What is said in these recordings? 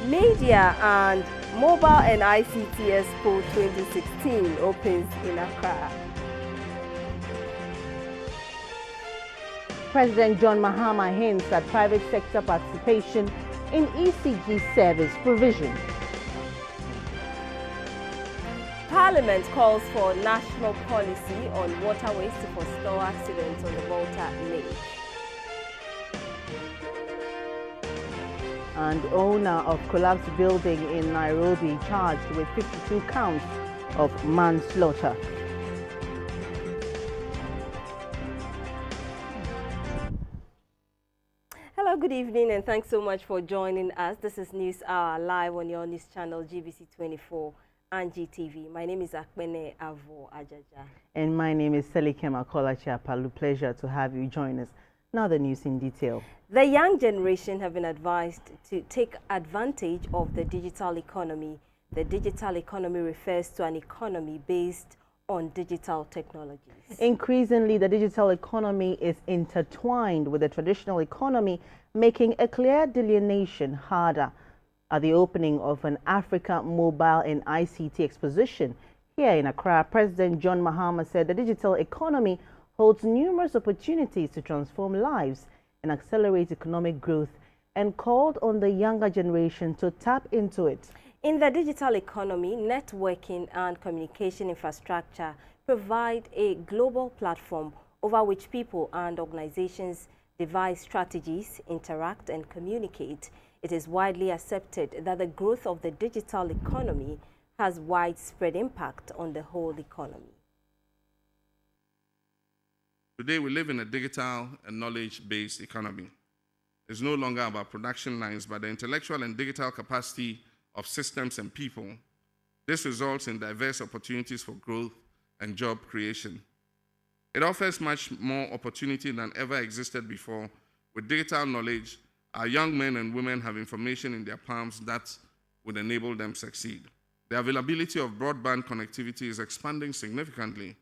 Media and Mobile and ICT Expo 2016 opens in Accra. President John Mahama hints at private sector participation in ECG service provision. Parliament calls for national policy on waterways to forestall accidents on the Volta Lake. And owner of collapsed building in Nairobi charged with 52 counts of manslaughter. Hello, good evening, and thanks so much for joining us. This is News Hour live on your news channel GBC24 and GTV. My name is Akpene Avo Ajaja. And my name is Selikema Kolachiapalu. Pleasure to have you join us. Now the news in detail. The young generation have been advised to take advantage of the digital economy. The digital economy refers to an economy based on digital technologies. Increasingly, the digital economy is intertwined with the traditional economy, making a clear delineation harder. At the opening of an Africa Mobile and ICT exposition here in Accra, President John Mahama said the digital economy holds numerous opportunities to transform lives and accelerate economic growth, and called on the younger generation to tap into it. In the digital economy, networking and communication infrastructure provide a global platform over which people and organizations devise strategies, interact, and communicate. It is widely accepted that the growth of the digital economy has widespread impact on the whole economy. Today, we live in a digital and knowledge-based economy. It's no longer about production lines, but the intellectual and digital capacity of systems and people. This results in diverse opportunities for growth and job creation. It offers much more opportunity than ever existed before. With digital knowledge, our young men and women have information in their palms that would enable them succeed. The availability of broadband connectivity is expanding significantly.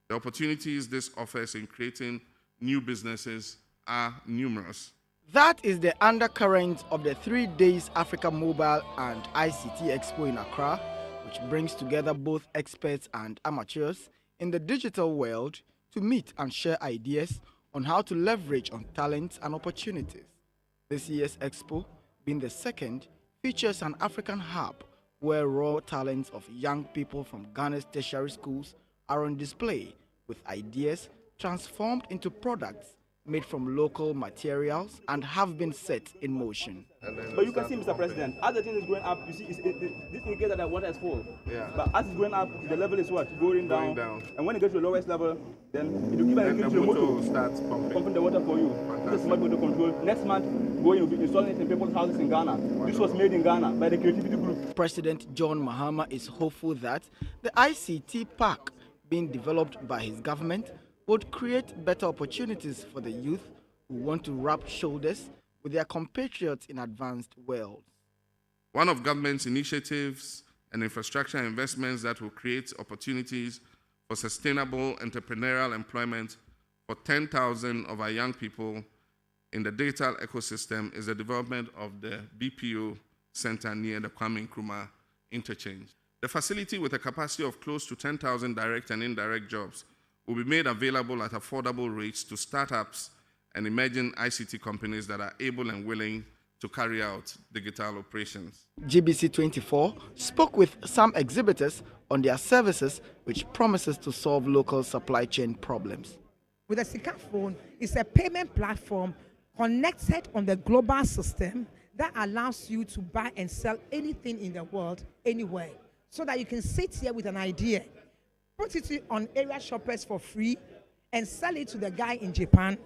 The opportunities this offers in creating new businesses are numerous. That is the undercurrent of the 3 days Africa Mobile and ICT Expo in Accra, which brings together both experts and amateurs in the digital world to meet and share ideas on how to leverage on talents and opportunities. This year's Expo, being the second, features an African hub where raw talents of young people from Ghana's tertiary schools are on display, with ideas transformed into products made from local materials and have been set in motion. But you can see, Mr. President, as the thing is going up, you see, this indicator that water is full. Yeah. But as it's going up, the level is what? Going down. And when it gets to the lowest level, then it will give an indicator to the motor starts pumping the water for you. This is smart motor control. Next month, going to be installing it in people's houses in Ghana. This was made in Ghana by the Creativity Group. President John Mahama is hopeful that the ICT Park being developed by his government would create better opportunities for the youth who want to rub shoulders with their compatriots in advanced worlds. One of government's initiatives and infrastructure investments that will create opportunities for sustainable entrepreneurial employment for 10,000 of our young people in the digital ecosystem is the development of the BPO center near the Kwame Nkrumah interchange. The facility, with a capacity of close to 10,000 direct and indirect jobs, will be made available at affordable rates to startups and emerging ICT companies that are able and willing to carry out digital operations. GBC24 spoke with some exhibitors on their services, which promises to solve local supply chain problems. With a Sika phone, it's a payment platform connected on the global system that allows you to buy and sell anything in the world, anywhere. So that you can sit here with an idea, put it on area shoppers for free, and sell it to the guy in Japan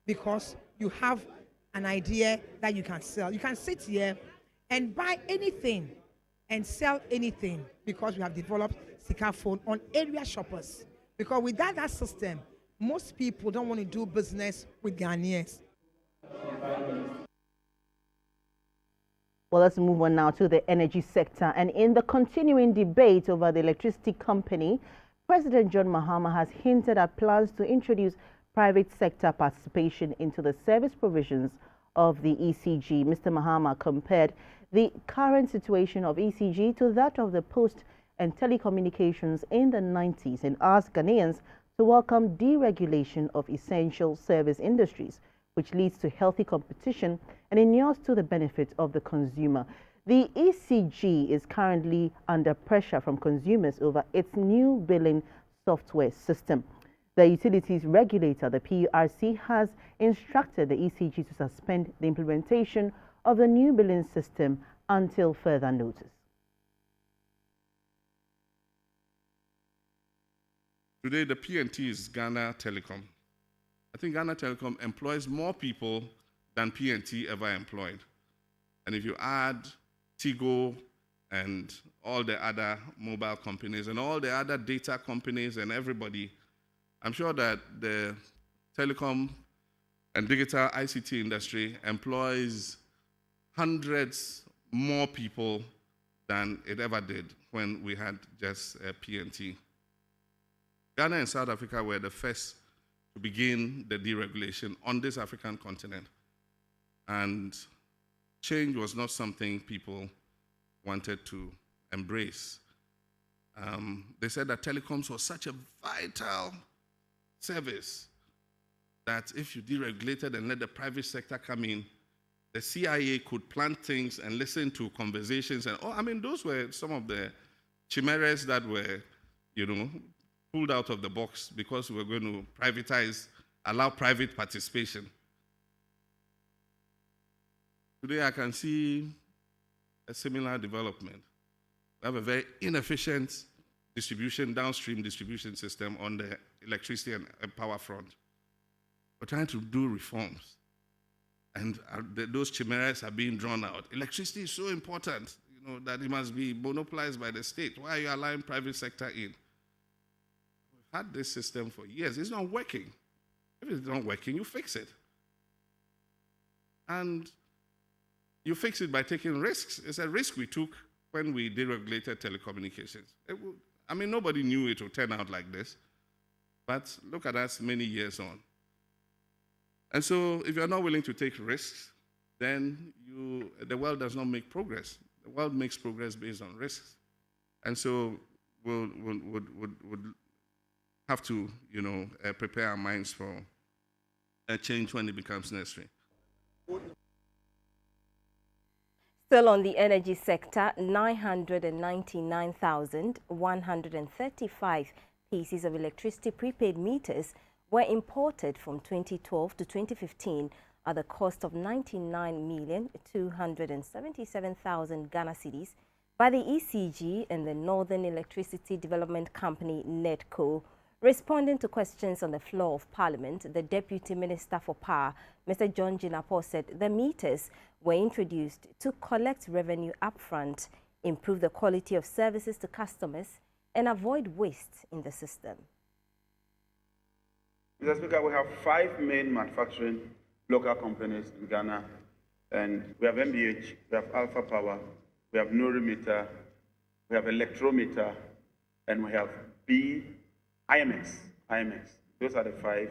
because you have an idea that you can sell. You can sit here and buy anything and sell anything because we have developed Sika phone on area shoppers. Because without that system, most people don't want to do business with Ghanaians. Well, let's move on now to the energy sector. And in the continuing debate over the electricity company, President John Mahama has hinted at plans to introduce private sector participation into the service provisions of the ECG. Mr. Mahama compared the current situation of ECG to that of the post and telecommunications in the 90s and asked Ghanaians to welcome deregulation of essential service industries, which leads to healthy competition and inures to the benefit of the consumer. The ECG is currently under pressure from consumers over its new billing software system. The utilities regulator, the PURC, has instructed the ECG to suspend the implementation of the new billing system until further notice. Today, the PNT is Ghana Telecom. I think Ghana Telecom employs more people than PNT ever employed. And if you add Tigo and all the other mobile companies and all the other data companies and everybody, I'm sure that the telecom and digital ICT industry employs hundreds more people than it ever did when we had just PNT. Ghana and South Africa were the first to begin the deregulation on this African continent. And change was not something people wanted to embrace. They said that telecoms was such a vital service that if you deregulated and let the private sector come in, the CIA could plan things and listen to conversations. And those were some of the chimeras that were, pulled out of the box because we were going to privatize, allow private participation. Today I can see a similar development. We have a very inefficient downstream distribution system on the electricity and power front. We're trying to do reforms, and those chimeras are being drawn out. Electricity is so important, that it must be monopolized by the state. Why are you allowing private sector in? We've had this system for years. It's not working. If it's not working, you fix it. And you fix it by taking risks. It's a risk we took when we deregulated telecommunications. Nobody knew it would turn out like this. But look at us many years on. And so if you're not willing to take risks, then the world does not make progress. The world makes progress based on risks. And so we'll have to, prepare our minds for a change when it becomes necessary. Still on the energy sector, 999,135 pieces of electricity prepaid meters were imported from 2012 to 2015 at the cost of 99,277,000 Ghana cedis by the ECG and the Northern Electricity Development Company, NEDCO. Responding to questions on the floor of Parliament, the Deputy Minister for Power, Mr. John Jinapor, said the meters were introduced to collect revenue upfront, improve the quality of services to customers, and avoid waste in the system. Mr. Speaker, we have 5 main manufacturing local companies in Ghana, and we have MBH, we have Alpha Power, we have Norimeter, we have Electrometer, and we have IMX. Those are the 5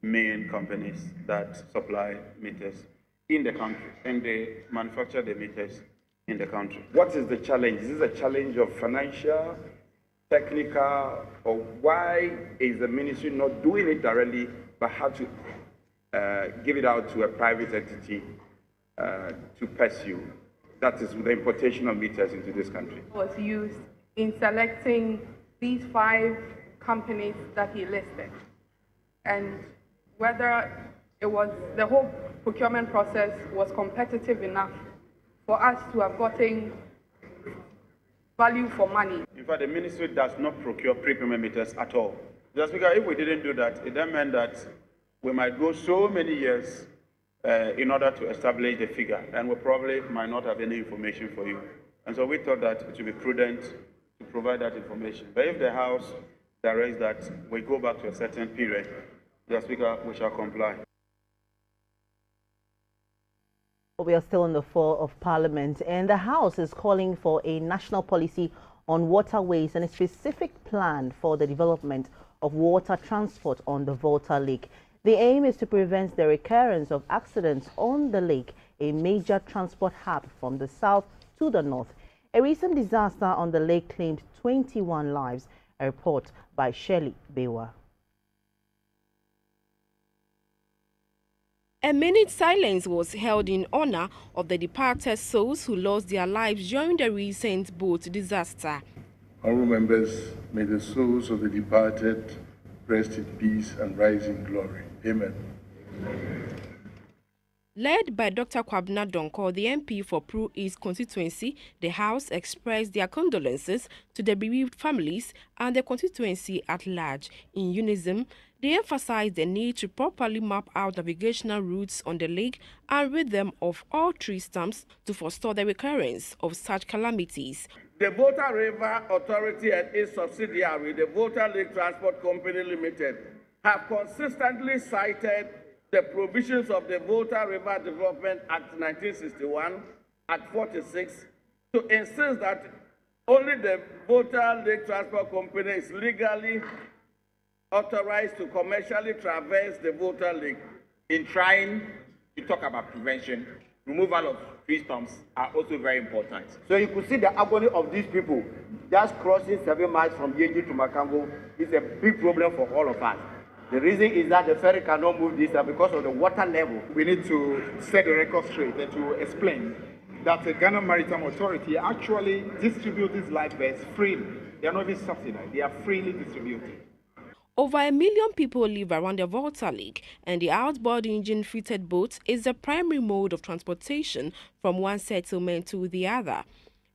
main companies that supply meters in the country, and they manufacture the meters in the country. What is the challenge? Is this a challenge of financial, technical, or why is the ministry not doing it directly, but had to give it out to a private entity to pursue? That is the importation of meters into this country. Was used in selecting these 5 companies that he listed, and whether it was the whole procurement process was competitive enough for us to have gotten value for money. In fact, the ministry does not procure prepayment meters at all. Just because if we didn't do that, it then meant that we might go so many years in order to establish the figure, and we probably might not have any information for you. And so we thought that it would be prudent to provide that information. But if the House directs that we go back to a certain period, the Speaker, we shall comply. We are still on the floor of Parliament, and the House is calling for a national policy on waterways and a specific plan for the development of water transport on the Volta Lake. The aim is to prevent the recurrence of accidents on the lake, a major transport hub from the south to the north. A recent disaster on the lake claimed 21 lives, a report by Shelley Bewa. A minute silence was held in honor of the departed souls who lost their lives during the recent boat disaster. Honorable members, may the souls of the departed rest in peace and rise in glory. Amen. Led by Dr. Kwabena Donko, the MP for Pro East constituency, the House expressed their condolences to the bereaved families and the constituency at large. In unison, they emphasized the need to properly map out navigational routes on the lake and rid them of all tree stumps to forestall the recurrence of such calamities. The Volta River Authority and its subsidiary, the Volta Lake Transport Company Limited, have consistently cited the provisions of the Volta River Development Act 1961, Act 46, to insist that only the Volta Lake Transport Company is legally authorized to commercially traverse the Volta Lake. In trying to talk about prevention, removal of tree stumps are also very important. So you could see the agony of these people. Just crossing 7 miles from Yeji to Makambo is a big problem for all of us. The reason is that the ferry cannot move this because of the water level. We need to set the record straight and to explain that the Ghana Maritime Authority actually distributes these life vests freely. They are not even subsidized, they are freely distributed. Over 1 million people live around the Volta Lake, and the outboard engine-fitted boat is the primary mode of transportation from one settlement to the other.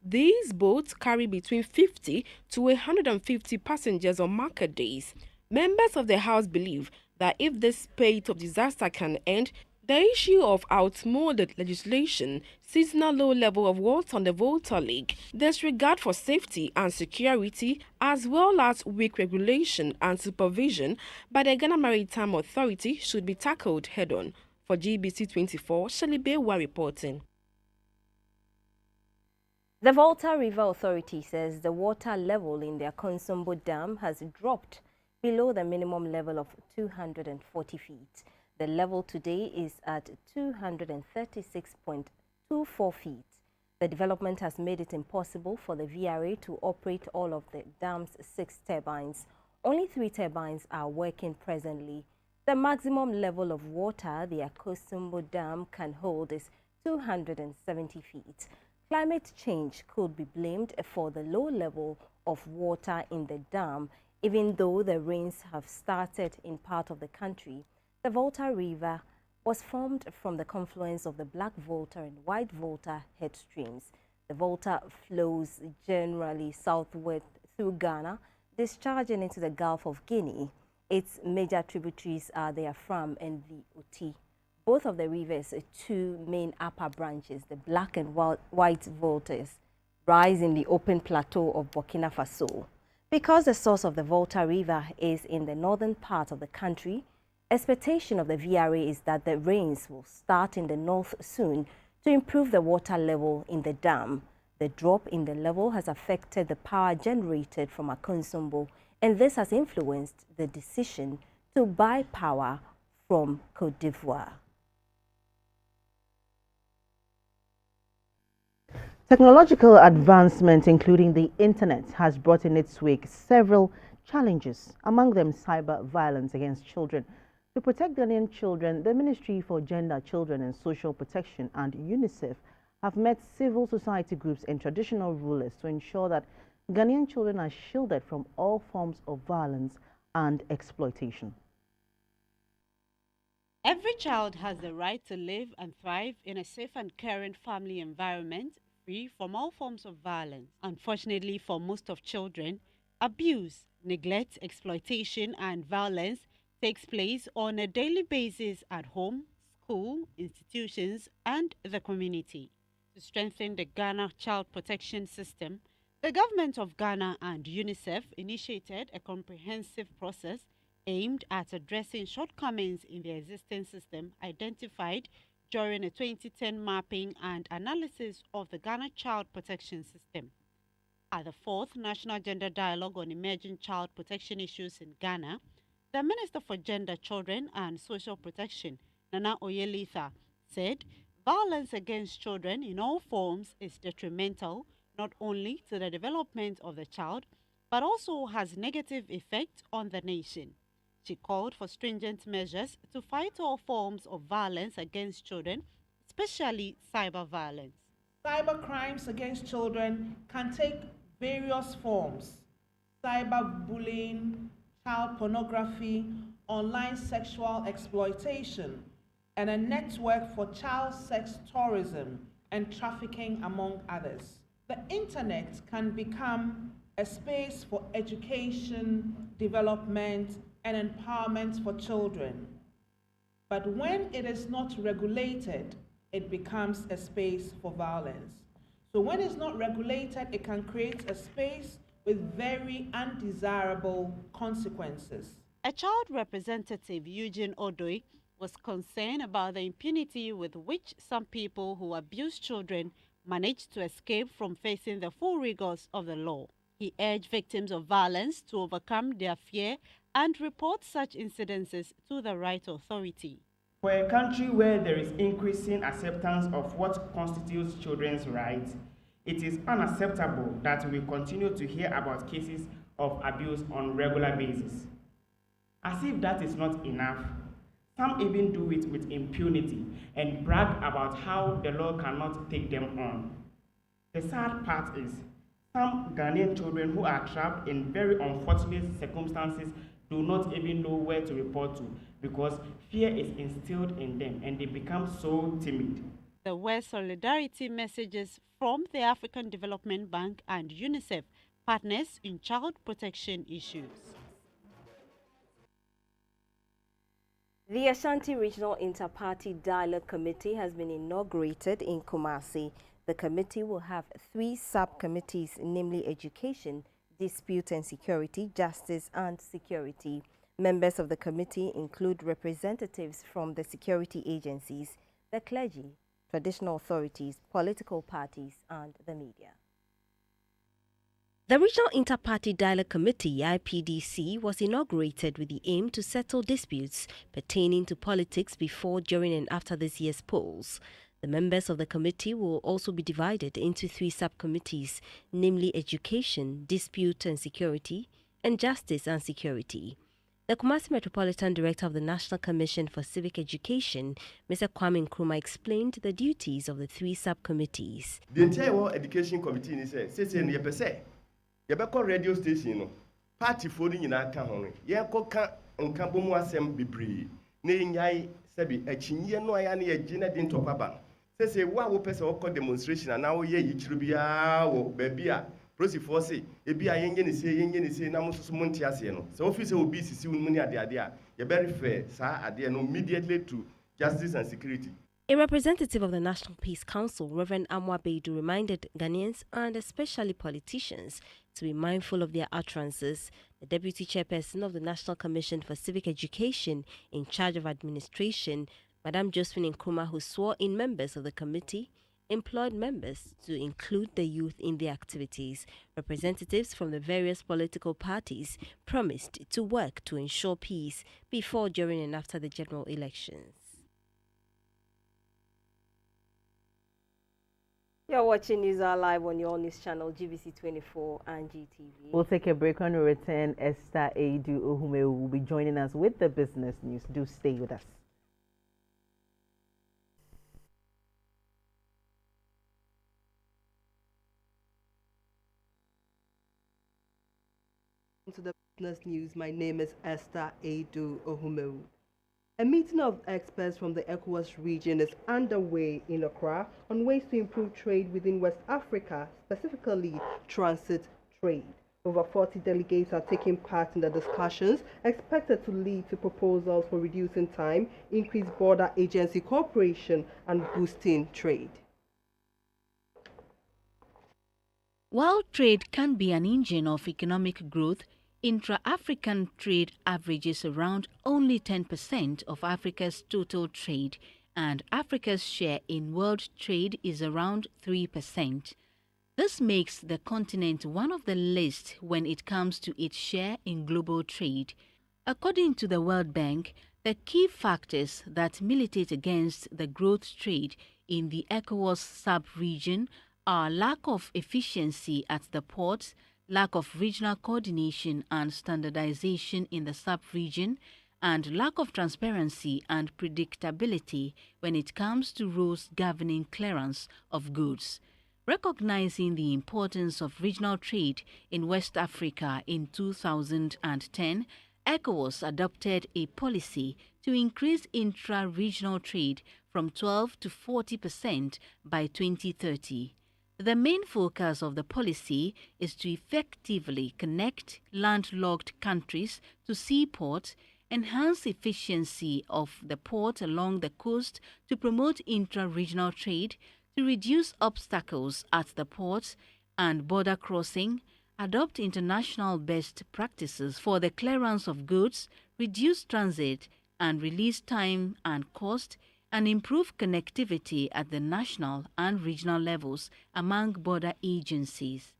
These boats carry between 50 to 150 passengers on market days. Members of the House believe that if this spate of disaster can end, the issue of outmoded legislation, seasonal low level of water on the Volta Lake, disregard for safety and security, as well as weak regulation and supervision by the Ghana Maritime Authority should be tackled head-on. For GBC24, Shelley Bewa reporting. The Volta River Authority says the water level in their Konsombo Dam has dropped below the minimum level of 240 feet. The level today is at 236.24 feet. The development has made it impossible for the VRA to operate all of the dam's 6 turbines. Only 3 turbines are working presently. The maximum level of water the Akosombo Dam can hold is 270 feet. Climate change could be blamed for the low level of water in the dam, even though the rains have started in part of the country. The Volta River was formed from the confluence of the Black Volta and White Volta head streams. The Volta flows generally southward through Ghana, discharging into the Gulf of Guinea. Its major tributaries are the Afram and the Oti. Both of the river's 2 main upper branches, the Black and White Voltas, rise in the open plateau of Burkina Faso. Because the source of the Volta River is in the northern part of the country, expectation of the VRA is that the rains will start in the north soon to improve the water level in the dam. The drop in the level has affected the power generated from Akonsombo, and this has influenced the decision to buy power from Côte d'Ivoire. Technological advancement, including the internet, has brought in its wake several challenges, among them cyber violence against children. To protect Ghanaian children, the Ministry for Gender, Children and Social Protection and UNICEF have met civil society groups and traditional rulers to ensure that Ghanaian children are shielded from all forms of violence and exploitation. Every child has the right to live and thrive in a safe and caring family environment, free from all forms of violence. Unfortunately, for most of children, abuse, neglect, exploitation, and violence takes place on a daily basis at home, school, institutions, and the community. To strengthen the Ghana child protection system, the government of Ghana and UNICEF initiated a comprehensive process aimed at addressing shortcomings in the existing system identified during a 2010 mapping and analysis of the Ghana child protection system. At the 4th National Gender Dialogue on Emerging Child Protection Issues in Ghana, The Minister for Gender, Children and Social Protection, Nana Oyelitha, said violence against children in all forms is detrimental not only to the development of the child, but also has negative effect on the nation. She called for stringent measures to fight all forms of violence against children, especially cyber violence. Cyber crimes against children can take various forms: cyberbullying, child pornography, online sexual exploitation, and a network for child sex tourism and trafficking, among others. The internet can become a space for education, development, and empowerment for children. But when it is not regulated, it becomes a space for violence. So when it's not regulated, it can create a space with very undesirable consequences. A child representative, Eugene Odoi, was concerned about the impunity with which some people who abuse children manage to escape from facing the full rigors of the law. He urged victims of violence to overcome their fear and report such incidences to the right authority. For a country where there is increasing acceptance of what constitutes children's rights, it is unacceptable that we continue to hear about cases of abuse on a regular basis. As if that is not enough, some even do it with impunity and brag about how the law cannot take them on. The sad part is, some Ghanaian children who are trapped in very unfortunate circumstances do not even know where to report to because fear is instilled in them and they become so timid. There were solidarity messages from the African Development Bank and UNICEF, partners in child protection issues. The Ashanti Regional Inter-Party Dialogue Committee has been inaugurated in Kumasi. The committee will have 3 sub-committees, namely Education, Dispute and Security, Justice and Security. Members of the committee include representatives from the security agencies, the clergy, traditional authorities, political parties and the media. The Regional Inter-Party Dialogue Committee, IPDC, was inaugurated with the aim to settle disputes pertaining to politics before, during and after this year's polls. The members of the committee will also be divided into 3 subcommittees, namely Education, Dispute and Security, and Justice and Security. The Kumasi Metropolitan Director of the National Commission for Civic Education, Mr. Kwame Nkrumah, explained the duties of the 3 subcommittees. The entire World Education Committee says, Yabako radio station no party phone nyina ka ho yeko ka nka bomu asem bebre na nyai sebi achinye no aya na yegina din topaba say wa wo pese wo demonstration na wo ye yichiru bia wo ba bia prosi force e bia yenye ne se na mususu monti ase no so office obi sisi wonu ni ade a ye very fair sa ade no immediately to Justice and Security. A representative of the National Peace Council, Reverend Amwa Beidu, reminded Ghanaians and especially politicians to be mindful of their utterances. The Deputy Chairperson of the National Commission for Civic Education in charge of administration, Madam Josephine Nkrumah, who swore in members of the committee, employed members to include the youth in their activities. Representatives from the various political parties promised to work to ensure peace before, during and after the general elections. You're watching News Hour Live on your news channel, GBC24 and GTV. We'll take a break. On return, Esther Aidu Ohume will be joining us with the business news. Do stay with us. To the business news, my name is Esther Aidu Ohume. A meeting of experts from the ECOWAS region is underway in Accra on ways to improve trade within West Africa, specifically transit trade. Over 40 delegates are taking part in the discussions, expected to lead to proposals for reducing time, increased border agency cooperation, and boosting trade. While trade can be an engine of economic growth, intra-African trade averages around only 10% of Africa's total trade, and Africa's share in world trade is around 3%. This makes the continent one of the least when it comes to its share in global trade. According to the World Bank, the key factors that militate against the growth trade in the ECOWAS sub-region are lack of efficiency at the ports, lack of regional coordination and standardization in the sub-region, and lack of transparency and predictability when it comes to rules governing clearance of goods. Recognizing the importance of regional trade in West Africa in 2010, ECOWAS adopted a policy to increase intra-regional trade from 12 to 40% by 2030. The main focus of the policy is to effectively connect landlocked countries to seaports, enhance efficiency of the port along the coast to promote intra-regional trade, to reduce obstacles at the ports and border crossing, adopt international best practices for the clearance of goods, reduce transit and release time and cost, and improve connectivity at the national and regional levels among border agencies.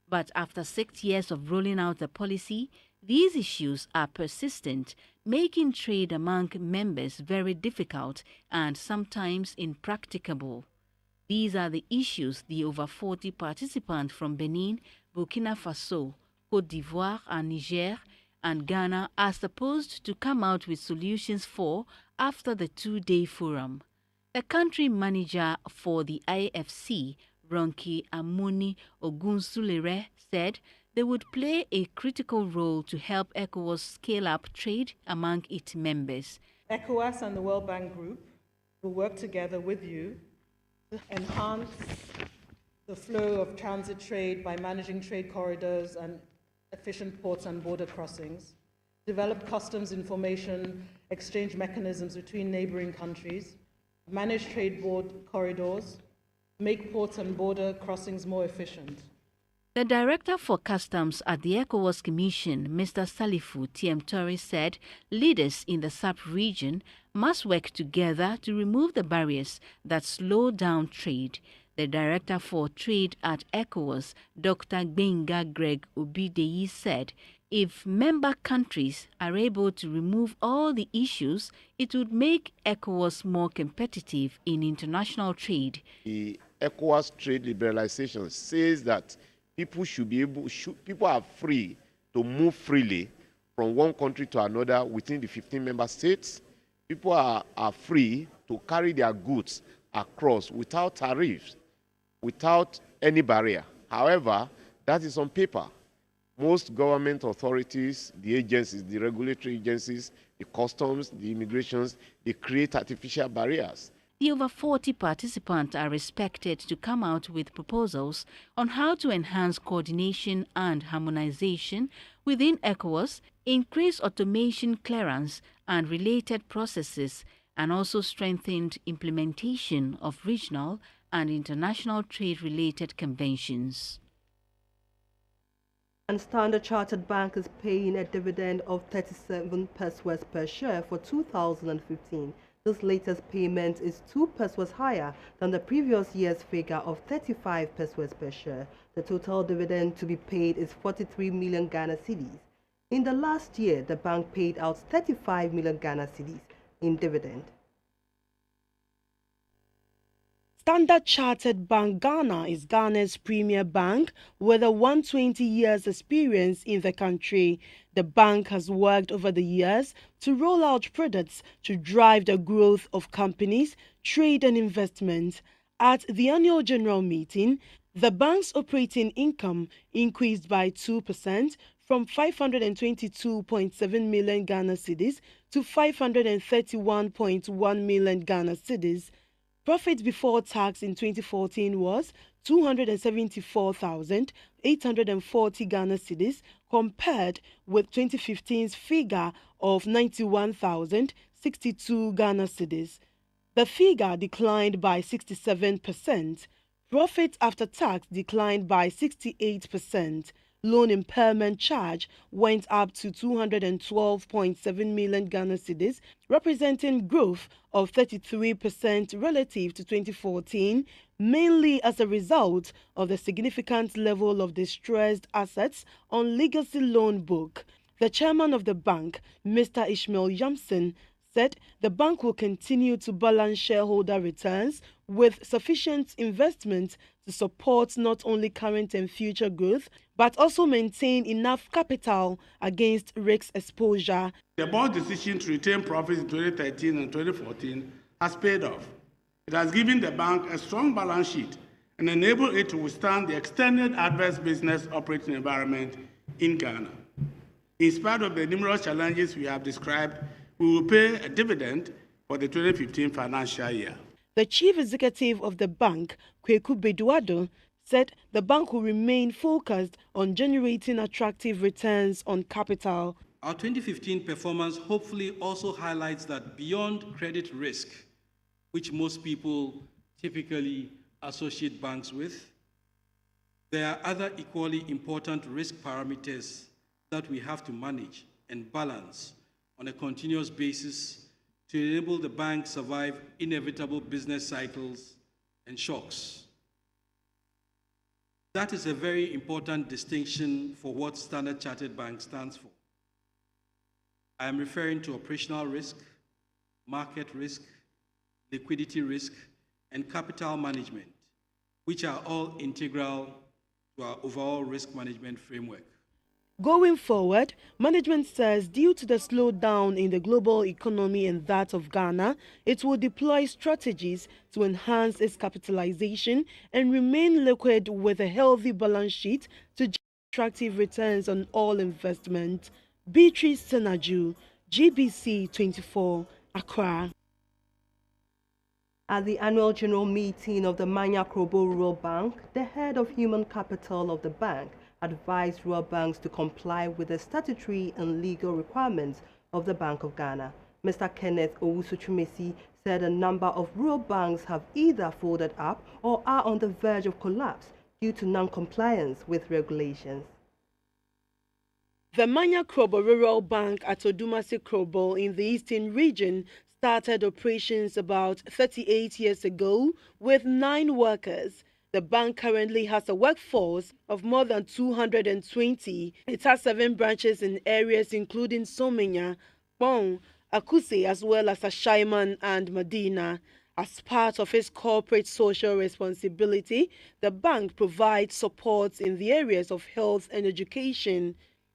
But after 6 years of rolling out the policy, these issues are persistent, making trade among members very difficult and sometimes impracticable. These are the issues the over 40 participants from Benin, Burkina Faso, Côte d'Ivoire and Niger and Ghana are supposed to come out with solutions for after the two-day forum. The country manager for the IFC, Ronki Amuni Ogunsulere, said they would play a critical role to help ECOWAS scale up trade among its members. ECOWAS and the World Bank Group will work together with you to enhance the flow of transit trade by managing trade corridors and efficient ports and border crossings, develop customs information exchange mechanisms between neighboring countries, manage trade corridors, make ports and border crossings more efficient. The Director for Customs at the ECOWAS Commission, Mr. Salifu Tiemtori, said leaders in the sub-region must work together to remove the barriers that slow down trade. The Director for Trade at ECOWAS, Dr. Gbenga Greg Obideyi, said if member countries are able to remove all the issues, it would make ECOWAS more competitive in international trade. The ECOWAS trade liberalization says that people people are free to move freely from one country to another within the 15 member states. People are free to carry their goods across without tariffs, without any barrier. However, that is on paper. Most government authorities, the agencies, the regulatory agencies, the customs, the immigrations, they create artificial barriers. The over 40 participants are expected to come out with proposals on how to enhance coordination and harmonization within ECOWAS, increase automation clearance and related processes, and also strengthened implementation of regional and international trade-related conventions. And Standard Chartered Bank is paying a dividend of 37 pesos per share for 2015. This latest payment is 2 pesos higher than the previous year's figure of 35 pesos per share. The total dividend to be paid is 43 million Ghana cedis. In the last year, the bank paid out 35 million Ghana cedis in dividend. Standard Chartered Bank Ghana is Ghana's premier bank with a 120 years experience in the country. The bank has worked over the years to roll out products to drive the growth of companies, trade and investment. At the annual general meeting, the bank's operating income increased by 2% from 522.7 million Ghana cedis to 531.1 million Ghana cedis. Profit before tax in 2014 was 274,840 Ghana cedis compared with 2015's figure of 91,062 Ghana cedis. The figure declined by 67%. Profit after tax declined by 68%. Loan impairment charge went up to 212.7 million Ghana cedis, representing growth of 33% relative to 2014, mainly as a result of the significant level of distressed assets on legacy loan book. The chairman of the bank, Mr. Ishmael Yamson, said the bank will continue to balance shareholder returns with sufficient investment to support not only current and future growth, but also maintain enough capital against risk exposure. The board's decision to retain profits in 2013 and 2014 has paid off. It has given the bank a strong balance sheet and enabled it to withstand the extended adverse business operating environment in Ghana. In spite of the numerous challenges we have described, we will pay a dividend for the 2015 financial year. The chief executive of the bank, Kweku Beduado, said the bank will remain focused on generating attractive returns on capital. Our 2015 performance hopefully also highlights that beyond credit risk, which most people typically associate banks with, there are other equally important risk parameters that we have to manage and balance on a continuous basis to enable the bank survive inevitable business cycles and shocks. That is a very important distinction for what Standard Chartered Bank stands for. I am referring to operational risk, market risk, liquidity risk, and capital management, which are all integral to our overall risk management framework. Going forward, management says due to the slowdown in the global economy and that of Ghana, it will deploy strategies to enhance its capitalization and remain liquid with a healthy balance sheet to generate attractive returns on all investment. Beatrice Senaju, GBC24, Accra. At the annual general meeting of the Manya Krobo Rural Bank, the head of human capital of the bank advised rural banks to comply with the statutory and legal requirements of the Bank of Ghana. Mr. Kenneth Owusu-Chumesi said a number of rural banks have either folded up or are on the verge of collapse due to non-compliance with regulations. The Manya Krobo Rural Bank at Odumasi Krobo in the Eastern region started operations about 38 years ago with 9 workers. The bank currently has a workforce of more than 220. It has 7 branches in areas including Somenya, Bong, Akuse, as well as Ashaiman and Medina. As part of its corporate social responsibility, the bank provides support in the areas of health and education.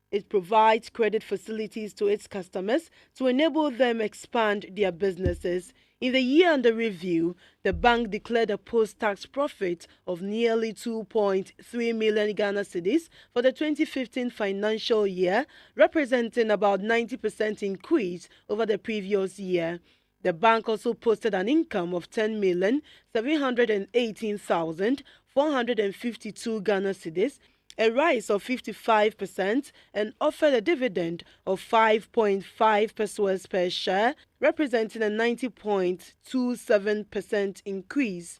It provides credit facilities to its customers to enable them expand their businesses. In the year under review, the bank declared a post-tax profit of nearly 2.3 million Ghana cedis for the 2015 financial year, representing about 90% increase over the previous year. The bank also posted an income of 10,718,452 Ghana cedis, a rise of 55%, and offered a dividend of 5.5 pesos per share, representing a 90.27% increase.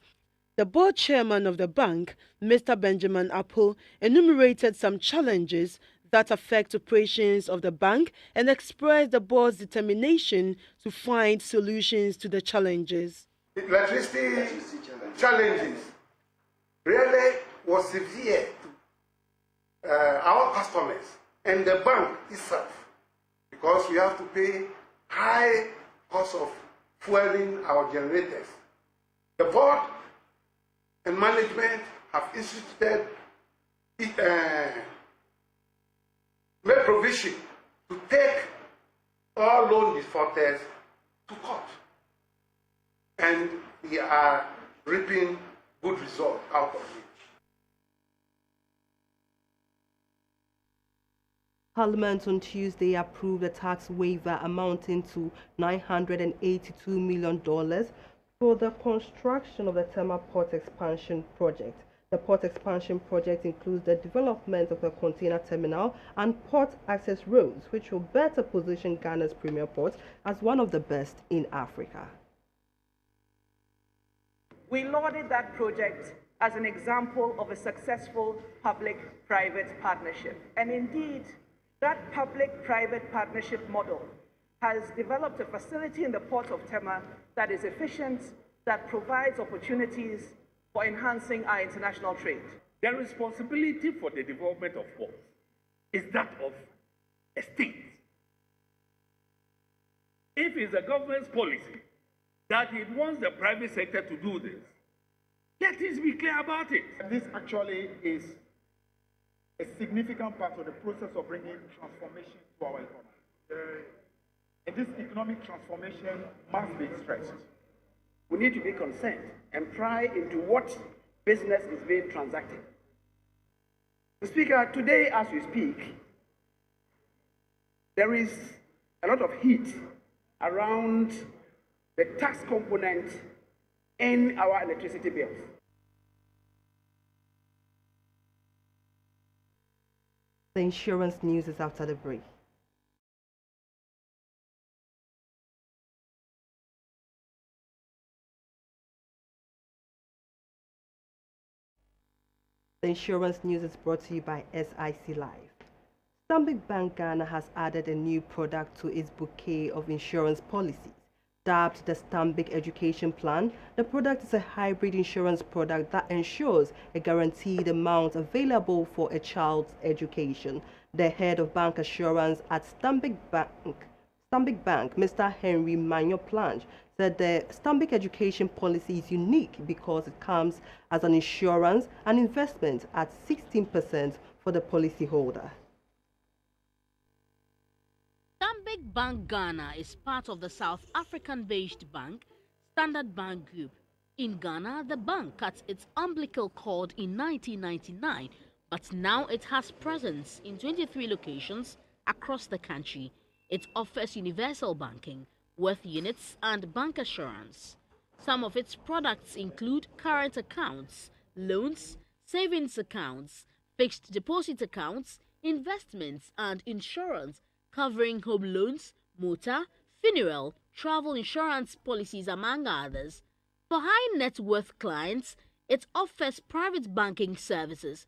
The board chairman of the bank, Mr. Benjamin Apple, enumerated some challenges that affect operations of the bank and expressed the board's determination to find solutions to the challenges. The electricity challenges really was severe to our customers and the bank itself, because we have to pay high cost of fueling our generators. The board and management have instituted made provision to take all loan defaulters to court, and we are reaping good results out of it. Parliament on Tuesday approved a tax waiver amounting to $982 million for the construction of the Tema Port Expansion Project. The port expansion project includes the development of a container terminal and port access roads, which will better position Ghana's premier port as one of the best in Africa. We lauded that project as an example of a successful public-private partnership. And indeed, that public-private partnership model has developed a facility in the port of Tema that is efficient, that provides opportunities for enhancing our international trade. The responsibility for the development of ports is that of extinct. If it's the government's policy that it wants the private sector to do this, let us be clear about it. This actually is a significant part of the process of bringing transformation to our economy. And this economic transformation must be stressed. We need to be concerned and pry into what business is being transacted. Mr. Speaker, today as we speak, there is a lot of heat around the tax component in our electricity bills. The insurance news is after the break. The insurance news is brought to you by SIC Life. Stanbic Bank Ghana has added a new product to its bouquet of insurance policies. Dubbed the Stanbic Education Plan, the product is a hybrid insurance product that ensures a guaranteed amount available for a child's education. The head of bank assurance at Stanbic Bank, Mr. Henry Manyo Planche, said the Stanbic Education policy is unique because it comes as an insurance and investment at 16% for the policyholder. Stanbic Bank Ghana is part of the South African-based bank, Standard Bank Group. In Ghana, the bank cut its umbilical cord in 1999, but now it has presence in 23 locations across the country. It offers universal banking, worth units, and bank assurance. Some of its products include current accounts, loans, savings accounts, fixed deposit accounts, investments, and insurance, covering home loans, motor, funeral, travel insurance policies, among others. For high net worth clients, it offers private banking services.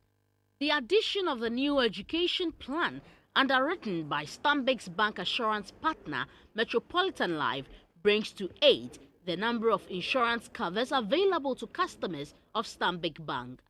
The addition of the new education plan, underwritten by Stanbic's bank assurance partner, Metropolitan Life, brings to 8 the number of insurance covers available to customers of Stanbic Bank.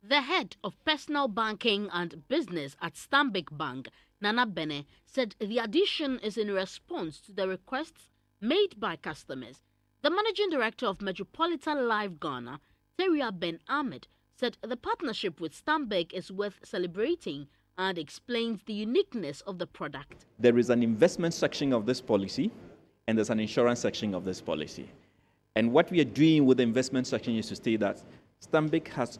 The head of personal banking and business at Stanbic Bank, Nana Bene, said the addition is in response to the requests made by customers. The managing director of Metropolitan Life Ghana, Teria Ben Ahmed, said the partnership with Stanbic is worth celebrating and explains the uniqueness of the product. There is an investment section of this policy and there's an insurance section of this policy. And what we are doing with the investment section is to state that Stanbic has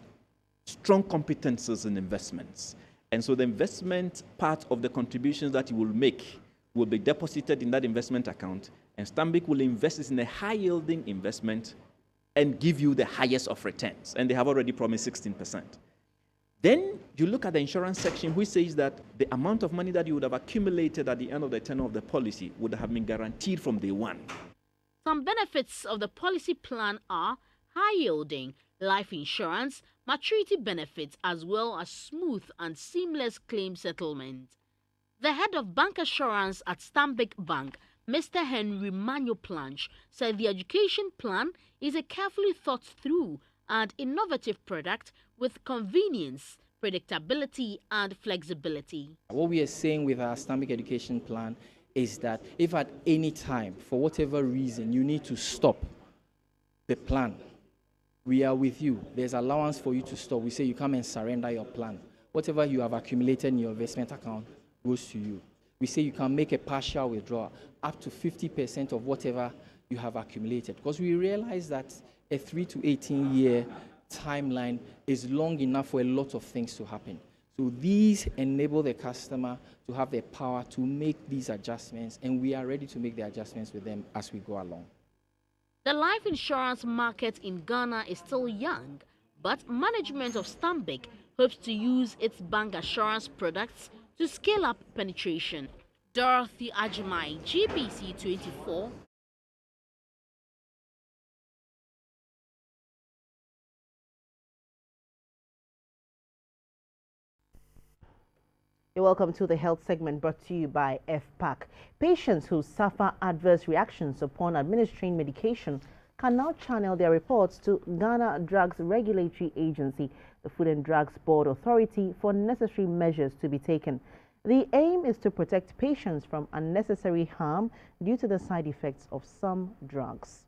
strong competences in investments. And so the investment part of the contributions that you will make will be deposited in that investment account, and Stanbic will invest it in a high-yielding investment and give you the highest of returns. And they have already promised 16%. Then you look at the insurance section, which says that the amount of money that you would have accumulated at the end of the tenure of the policy would have been guaranteed from day one. Some benefits of the policy plan are high-yielding life insurance, maturity benefits, as well as smooth and seamless claim settlement. The head of bank assurance at Stanbic Bank, Mr. Henry Manyo Planche, said the education plan is a carefully thought through and innovative product with convenience, predictability, and flexibility. What we are saying with our Stanbic education plan is that if at any time, for whatever reason, you need to stop the plan, we are with you. There's allowance for you to stop. We say you come and surrender your plan. Whatever you have accumulated in your investment account goes to you. We say you can make a partial withdrawal up to 50% of whatever you have accumulated, because we realize that a 3 to 18 year timeline is long enough for a lot of things to happen. So these enable the customer to have the power to make these adjustments, and we are ready to make the adjustments with them as we go along. The life insurance market in Ghana is still young, but management of Stanbic hopes to use its bank assurance products to scale up penetration. Dorothy Ajimai, GBC24. You're welcome to the health segment brought to you by FPAC. Patients who suffer adverse reactions upon administering medication can now channel their reports to Ghana Drugs Regulatory Agency, the Food and Drugs Board Authority, for necessary measures to be taken. The aim is to protect patients from unnecessary harm due to the side effects of some drugs.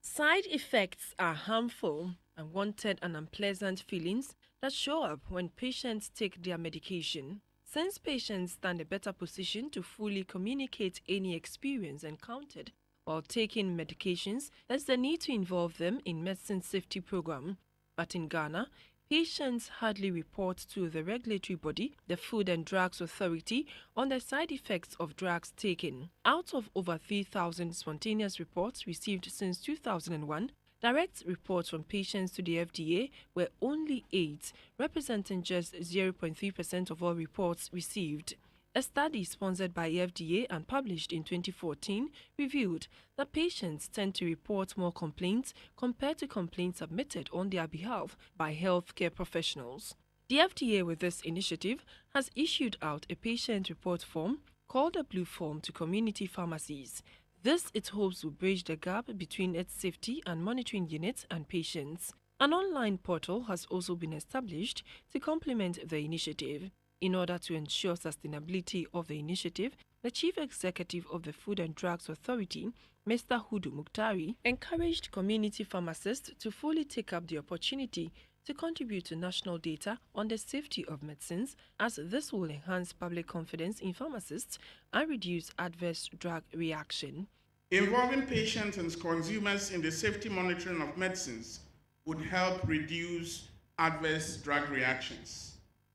Side effects are harmful, unwanted and unpleasant feelings that show up when patients take their medication. Since patients stand a better position to fully communicate any experience encountered while taking medications, there's the need to involve them in medicine safety program. But in Ghana, patients hardly report to the regulatory body, the Food and Drugs Authority, on the side effects of drugs taken. Out of over 3,000 spontaneous reports received since 2001, direct reports from patients to the FDA were only 8, representing just 0.3% of all reports received. A study sponsored by FDA and published in 2014 revealed that patients tend to report more complaints compared to complaints submitted on their behalf by healthcare professionals. The FDA, with this initiative, has issued out a patient report form called a Blue Form to community pharmacies. This, it hopes, will bridge the gap between its safety and monitoring units and patients. An online portal has also been established to complement the initiative. In order to ensure sustainability of the initiative, the Chief Executive of the Food and Drugs Authority, Mr. Hudu Muktari, encouraged community pharmacists to fully take up the opportunity to contribute to national data on the safety of medicines, as this will enhance public confidence in pharmacists and reduce adverse drug reaction. Involving patients and consumers in the safety monitoring of medicines would help reduce adverse drug reactions.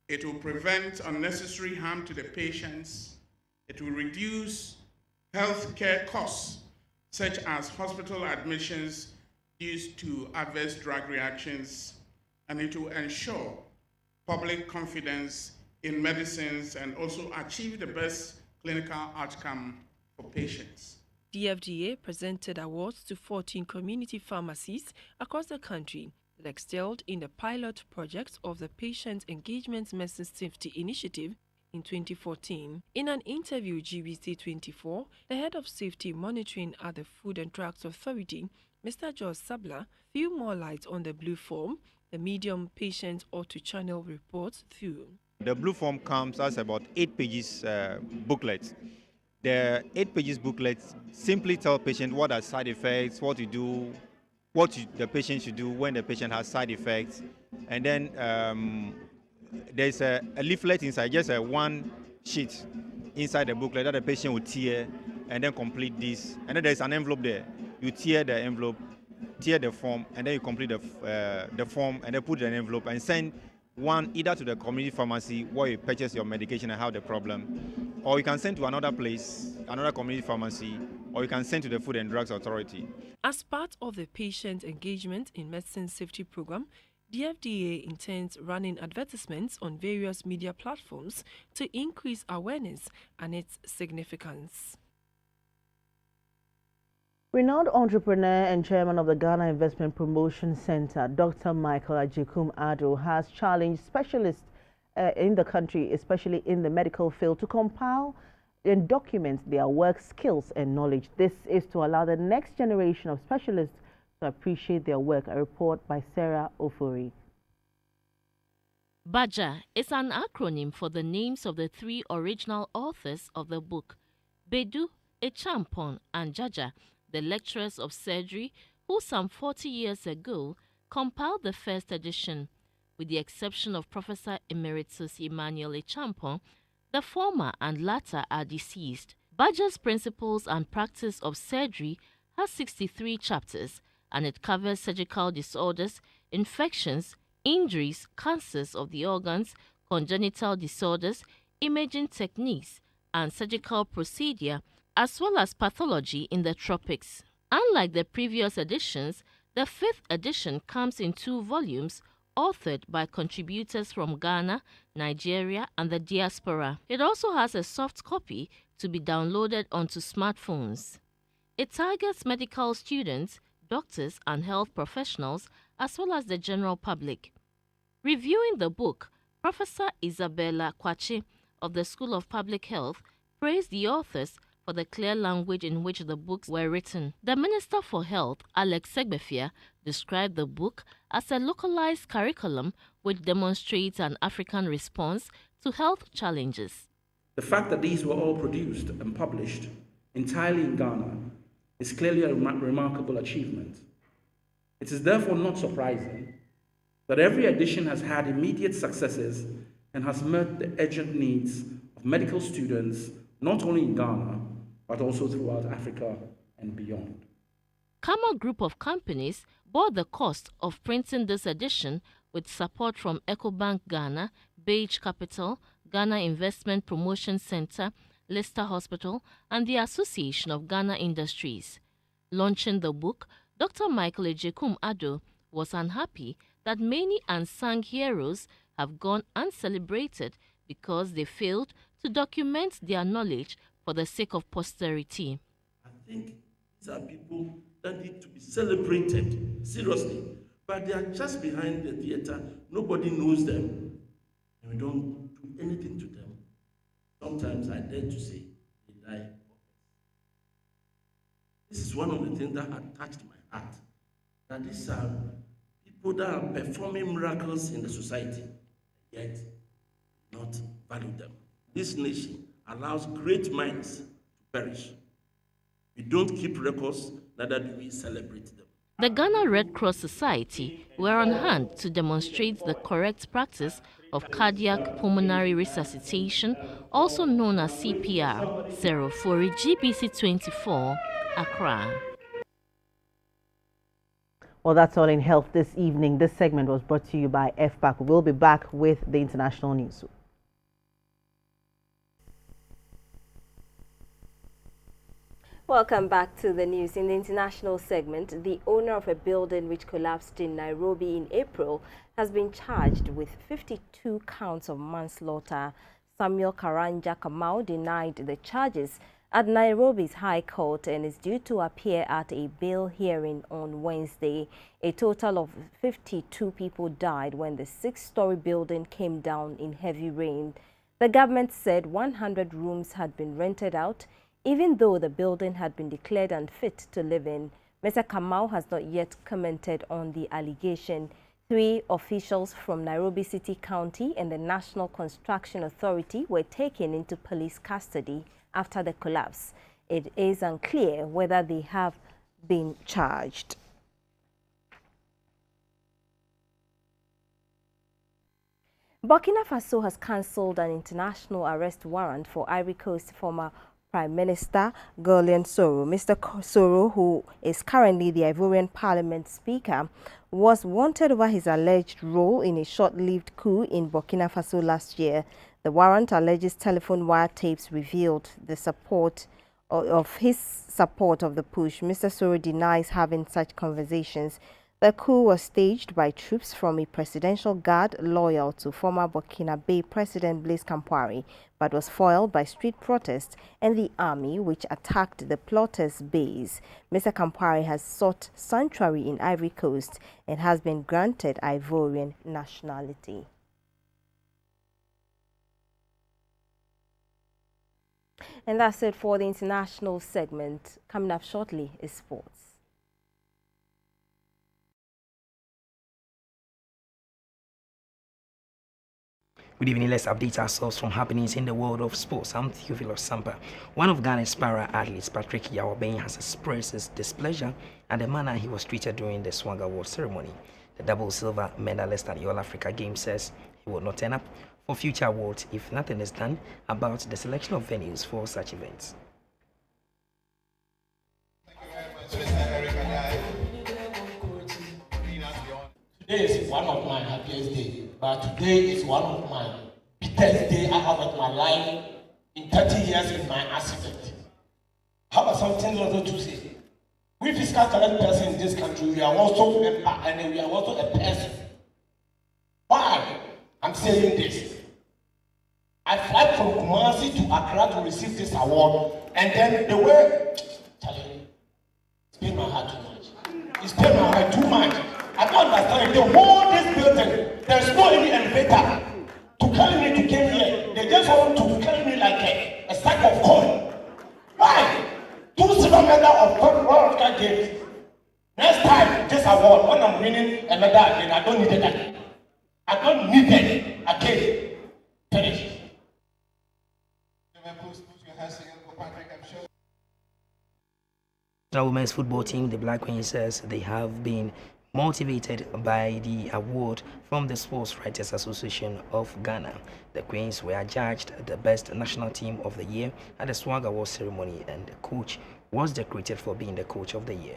It will prevent unnecessary harm to the patients. It will reduce healthcare costs, such as hospital admissions due to adverse drug reactions, and it will ensure public confidence in medicines and also achieve the best clinical outcome for patients. The FDA presented awards to 14 community pharmacies across the country that excelled in the pilot project of the Patient Engagement Medicine Safety Initiative in 2014. In an interview with GBC24, the head of safety monitoring at the Food and Drugs Authority, Mr. George Sabla, threw more light on the Blue Form, the medium patients ought to channel reports through. The Blue Form comes as about 8 pages booklet. The 8 pages booklet simply tell patient what are side effects, what to do, the patient should do when the patient has side effects. And then there's a leaflet inside, just a one sheet inside the booklet that the patient will tear and then complete this. And then there's an envelope there. You tear the envelope, tear the form, and then you complete the form and then put it in an envelope and send one either to the community pharmacy where you purchase your medication and have the problem, or you can send to another place, another community pharmacy, or you can send to the Food and Drugs Authority. As part of the Patient Engagement in Medicine Safety Program, the FDA intends running advertisements on various media platforms to increase awareness and its significance. Renowned entrepreneur and chairman of the Ghana Investment Promotion Center, Dr. Michael Ajekum Ado, has challenged specialists in the country, especially in the medical field, to compile and document their work, skills and knowledge. This is to allow the next generation of specialists to appreciate their work. A report by Sarah Ofori. BAJA is an acronym for the names of the 3 original authors of the book, Bedu, Echampon and Jaja, the lecturers of surgery who some 40 years ago compiled the first edition. With the exception of Professor Emeritus Emmanuel Echampon, the former and latter are deceased. BAJA's Principles and Practice of Surgery has 63 chapters, and it covers surgical disorders, infections, injuries, cancers of the organs, congenital disorders, imaging techniques, and surgical procedure, as well as pathology in the tropics. Unlike the previous editions, the 5th edition comes in 2 volumes, authored by contributors from Ghana, Nigeria, and the diaspora. It also has a soft copy to be downloaded onto smartphones. It targets medical students, doctors, and health professionals, as well as the general public. Reviewing the book, Professor Isabella Kwache of the School of Public Health praised the authors for the clear language in which the books were written. The Minister for Health, Alex Segbefia, described the book as a localized curriculum which demonstrates an African response to health challenges. The fact that these were all produced and published entirely in Ghana is clearly a remarkable achievement. It is therefore not surprising that every edition has had immediate successes and has met the urgent needs of medical students, not only in Ghana, but also throughout Africa and beyond. Kama Group of companies bore the cost of printing this edition with support from EcoBank Ghana, Beige Capital, Ghana Investment Promotion Center, Leicester Hospital, and the Association of Ghana Industries. Launching the book, Dr. Michael Ejekum Addo was unhappy that many unsung heroes have gone uncelebrated because they failed to document their knowledge for the sake of posterity. I think these are people that need to be celebrated, seriously, but they are just behind the theater. Nobody knows them, and we don't do anything to them. Sometimes I dare to say they die. This is one of the things that had touched my heart, that these are people that are performing miracles in the society, yet not value them. This nation allows great minds to perish. We don't keep records, neither do we celebrate them. The Ghana Red Cross Society were on hand to demonstrate the correct practice of cardiac pulmonary resuscitation, also known as CPR. 04 GBC24, Accra. Well, that's all in health this evening. This segment was brought to you by FPAC. We'll be back with the international news. Welcome back to the news. In the international segment, the owner of a building which collapsed in Nairobi in April has been charged with 52 counts of manslaughter. Samuel Karanja Kamau denied the charges at Nairobi's High Court and is due to appear at a bail hearing on Wednesday. A total of 52 people died when the 6-story building came down in heavy rain. The government said 100 rooms had been rented out, even though the building had been declared unfit to live in. Mr. Kamau has not yet commented on the allegation. 3 officials from Nairobi City County and the National Construction Authority were taken into police custody after the collapse. It is unclear whether they have been charged. Burkina Faso has cancelled an international arrest warrant for Ivory Coast former Prime Minister Guillaume Soro. Mr. Soro, who is currently the Ivorian Parliament Speaker, was wanted over his alleged role in a short-lived coup in Burkina Faso last year. The warrant alleges telephone wiretaps revealed the support of his support of the push. Mr. Soro denies having such conversations. The coup was staged by troops from a presidential guard loyal to former Burkinabe President Blaise Compaoré, but was foiled by street protests and the army, which attacked the plotters' base. Mr. Compaoré has sought sanctuary in Ivory Coast and has been granted Ivorian nationality. And that's it for the international segment. Coming up shortly is sports. Good evening. Let's update ourselves from happenings in the world of sports. I'm Theophilus Sampa. One of Ghana's para-athletes, Patrick Yawaben, has expressed his displeasure at the manner he was treated during the Swang Award ceremony. The double silver medalist at the All-Africa Games says he will not turn up for future awards if nothing is done about the selection of venues for such events. Today is one of my happiest days, but today is one of my bitterest days I have in my life in 30 years in my accident. How about something also to say? We physical talent person in this country, we are also a member and we are also a person. Why? I'm saying this. I fly from Kumasi to Accra to receive this award, and then the way, it's pain my heart too much. It's pain my heart too much. I don't understand. The whole this building, there's no any elevator to carry me to came here. They just want to carry me like a sack of corn. Why? are not needed again. Finish. The women's football team, the Black Queens, says they have been motivated by the award from the Sports Writers Association of Ghana. The Queens were adjudged the best national team of the year at the Swag Award ceremony, and the coach was decorated for being the coach of the year.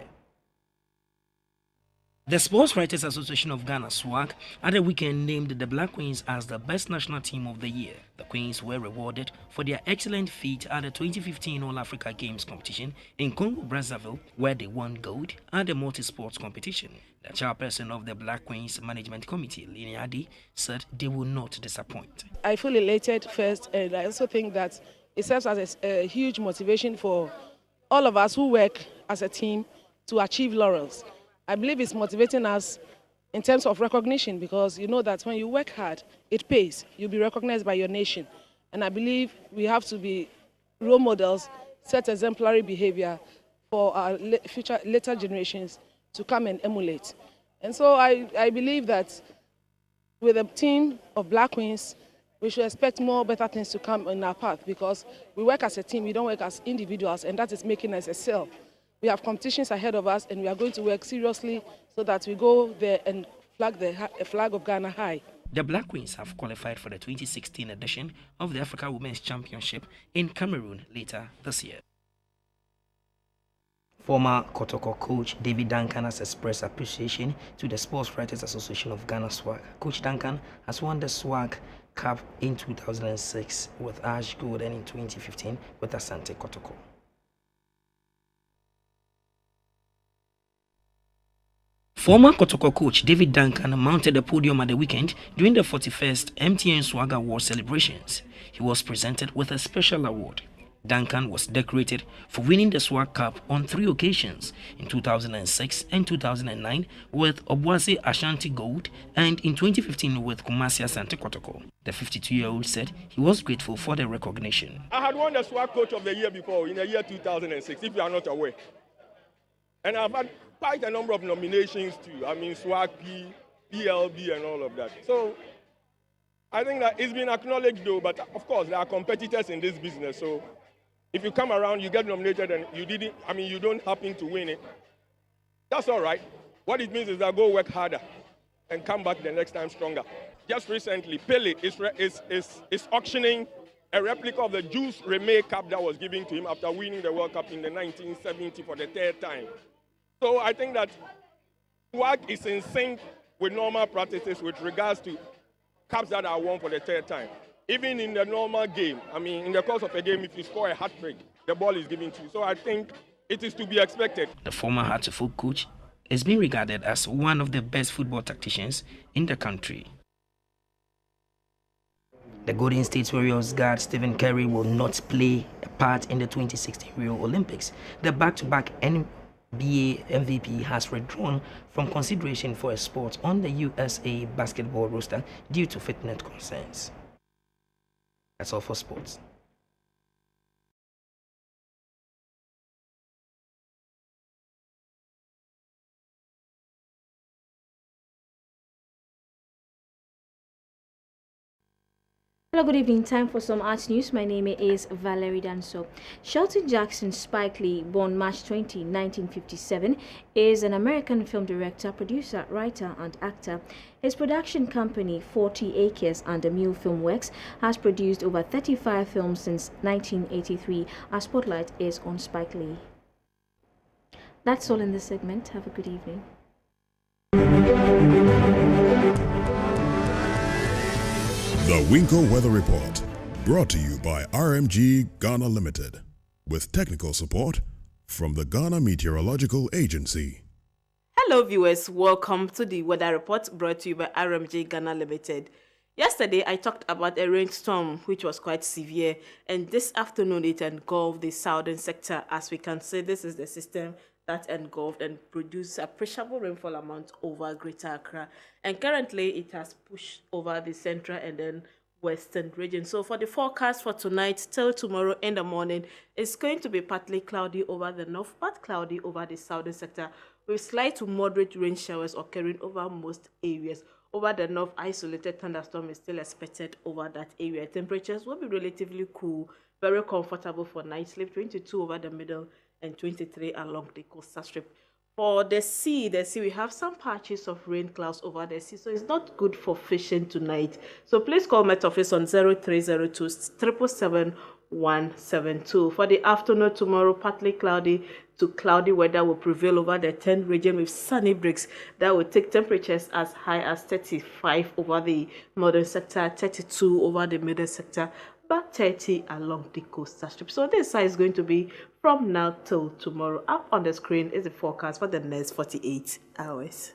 The Sports Writers Association of Ghana, SWAG, at the weekend named the Black Queens as the best national team of the year. The Queens were rewarded for their excellent feat at the 2015 All-Africa Games competition in Congo-Brazzaville, where they won gold at the multi-sports competition. The chairperson of the Black Queens Management Committee, Lini Adi, said they will not disappoint. I feel elated first, and I also think that it serves as a huge motivation for all of us who work as a team to achieve laurels. I believe it's motivating us in terms of recognition, because you know that when you work hard, it pays. You'll be recognized by your nation. And I believe we have to be role models, set exemplary behavior for our later generations to come and emulate. And so I believe that with a team of Black Queens, we should expect more better things to come in our path, because we work as a team, we don't work as individuals, and that is making us excel. We have competitions ahead of us, and we are going to work seriously so that we go there and flag the flag of Ghana high. The Black Queens have qualified for the 2016 edition of the Africa Women's Championship in Cameroon later this year. Former Kotoko coach David Duncan has expressed appreciation to the Sports Writers Association of Ghana, SWAG. Coach Duncan has won the SWAG Cup in 2006 with Ash Gold, and in 2015 with Asante Kotoko. Former Kotoko coach David Duncan mounted the podium at the weekend during the 41st MTN Swag Award celebrations. He was presented with a special award. Duncan was decorated for winning the Swag Cup on 3 occasions, in 2006 and 2009 with Obuasi Ashanti Gold, and in 2015 with Kumasi Asante Kotoko. The 52-year-old said he was grateful for the recognition. I had won the Swag Coach of the Year before, in the year 2006, if you are not aware. And I've had quite a number of nominations too. I mean, SWAG P, PLB, and all of that. So I think that it's been acknowledged though, but of course there are competitors in this business. So if you come around, you get nominated and you don't happen to win it, that's all right. What it means is that go work harder and come back the next time stronger. Just recently, Pele is auctioning a replica of the Jules Rimet Cup that was given to him after winning the World Cup in the 1970 for the 3rd time. So I think that SWAG is in sync with normal practices with regards to cups that are won for the 3rd time. Even in the normal game, in the course of a game, if you score a hat-trick, the ball is given to you. So I think it is to be expected. The former Hartlepool coach is being regarded as one of the best football tacticians in the country. The Golden State Warriors guard Stephen Curry will not play a part in the 2016 Rio Olympics. The back-to-back NBA MVP has withdrawn from consideration for a spot on the USA basketball roster due to fitness concerns. That's all for sports. Hello, good evening. Time for some arts news. My name is Valerie Danso. Shelton Jackson Spike Lee, born March 20, 1957, is an American film director, producer, writer, and actor. His production company, 40 Acres and a Mule Filmworks, has produced over 35 films since 1983. Our spotlight is on Spike Lee. That's all in this segment. Have a good evening. The Winko Weather Report, brought to you by RMG Ghana Limited, with technical support from the Ghana Meteorological Agency. Hello viewers, welcome to the weather report brought to you by RMG Ghana Limited. Yesterday I talked about a rainstorm which was quite severe, and this afternoon it engulfed the southern sector. As we can see, this is the system that engulfed and produced appreciable rainfall amount over Greater Accra, and currently it has pushed over the central and then western region. So for the forecast for tonight till tomorrow in the morning, it's going to be partly cloudy over the north, but cloudy over the southern sector, with slight to moderate rain showers occurring over most areas. Over the north, isolated thunderstorm is still expected over that area. Temperatures will be relatively cool, very comfortable for night sleep, 22 over the middle and 23 along the coastal strip. For the sea, we have some patches of rain clouds over the sea, so it's not good for fishing tonight. So please call Met Office on 0302 777 172. For the afternoon tomorrow, partly cloudy to cloudy weather will prevail over the 10 region with sunny breaks that will take temperatures as high as 35 over the northern sector, 32 over the middle sector, but 30 along the coastal strip. So this side is going to be from now till tomorrow. Up on the screen is the forecast for the next 48 hours.